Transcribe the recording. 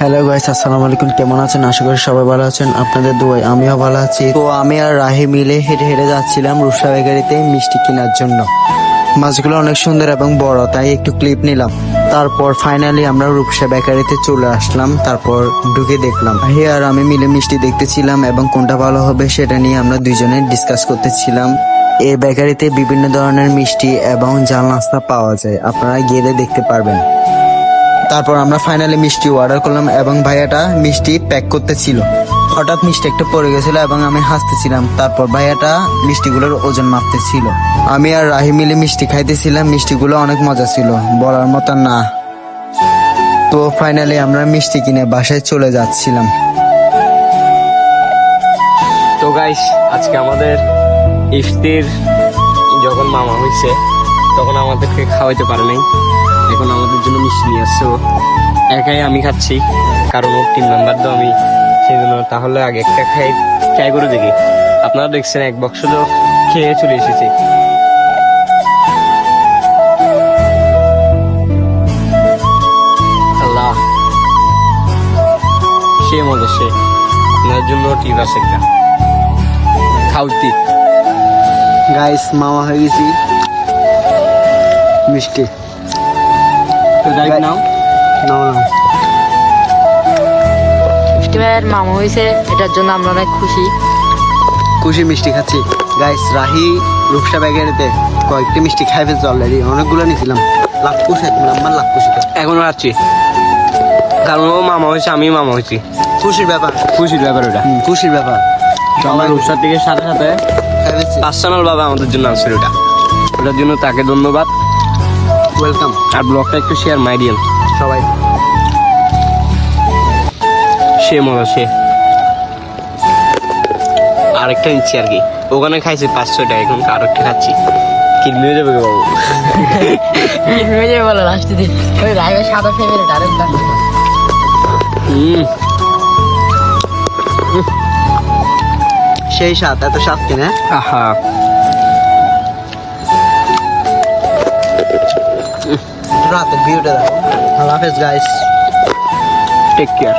Hello guys, আসসালামু আলাইকুম। কেমন আছেন? আশা করি সবাই ভালো আছেন। আপনাদের দোয়ায় আমিও ভালো আছি। তো আমি আর রাহি মিলে হেঁটে হেঁটে যাচ্ছিলাম রূপসা বেকারিতে মিষ্টি কেনার জন্য। মাছগুলো অনেক সুন্দর এবং বড়, তাই একটু ক্লিপ নিলাম। তারপর ফাইনালি আমরা রূপসা বেকারিতে চলে আসলাম। তারপর ঢুকে দেখলাম রাহি আর আমি মিলে মিষ্টি দেখতেছিলাম এবং কোনটা ভালো হবে সেটা নিয়ে আমরা দুইজনে ডিসকাস করতেছিলাম। এই বেকারিতে বিভিন্ন ধরনের মিষ্টি এবং জাল নাস্তা পাওয়া যায়, আপনারা গেলে দেখতে পারবেন। তারপর আমরা ফাইনালি মিষ্টি অর্ডার করলাম এবং ভাইয়াটা মিষ্টি প্যাক করতেছিল। হঠাৎ মিষ্টি একটা পড়ে গেছিল এবং আমি হাসতেছিলাম। তারপর ভাইয়াটা মিষ্টিগুলোর ওজন মাপতেছিল। আমি আর রাহি মিলে মিষ্টি খাইতেছিলাম। মিষ্টিগুলো অনেক মজা ছিল, বলার মতো না। তো ফাইনালি আমরা মিষ্টি কিনে বাসায় চলে যাচ্ছিলাম। তো গাইস, আজকে আমাদের ইফতির যখন মামা হয়েছে তখন আমাদেরকে খাওয়াইতে পারে নাই। এখন আমাদের জন্য মিষ্টি নিয়ে আসছে ও। একাই আমি খাচ্ছি, কারণ ওর টিম মেম্বার তো আমি, সেই জন্য। তাহলে আগে একটা ট্রাই করে দেখি। আপনারা দেখছেন এক বক্স তো খেয়ে চলে এসেছি। আল্লাহ, সে মজা, সে আপনার জন্য টিপ আছে একটা খাউতি। গাইস, মামা হয়ে গেছি মিষ্টি। তো যাই নাও নাও না, মিষ্টি ভাইয়ের মামা হয়েছে, এটার জন্য আমরা অনেক খুশি। খুশি মিষ্টি খাচ্ছি। গাইস, রাহি রূপসা বেকারিতে কয়েকটি মিষ্টি খাই ফেলছে অলরেডি। অনেকগুলো নিয়েছিলাম। লাখ খুশি আমার, লাখ খুশি। এখনো আছি, কারণ ও মামা হয়েছে, আমি মামা হয়েছি। খুশির ব্যাপার, খুশির ব্যাপার ওটা। খুশির ব্যাপার। তো আমরা রূপসার থেকে সাথে সাথে খাই ফেলছি। পার্সোনাল ভাবে আমাদের জন্য আনছিল ওটা। ওটার জন্য তাকে ধন্যবাদ। ওয়েলকাম আর ব্লগটা একটু শেয়ার মাইডিয়াম সবাই। সে মজা, সে আরেকটা নিচ্ছি আর কি। ওখানে খাইছি 500 টাকা, এখন আরেকটা খাচ্ছি। কিডনি হয়ে যাবে গো বাবু। বলো লাস্টে দিন ওই রাইবের সাদা ফেভারিট আরেকটা। সেই সাত, এত সাত কিনে। আহা, রাতের ভিউটা দেখো। আল্লাহ হাফেজ গাইস। Take care.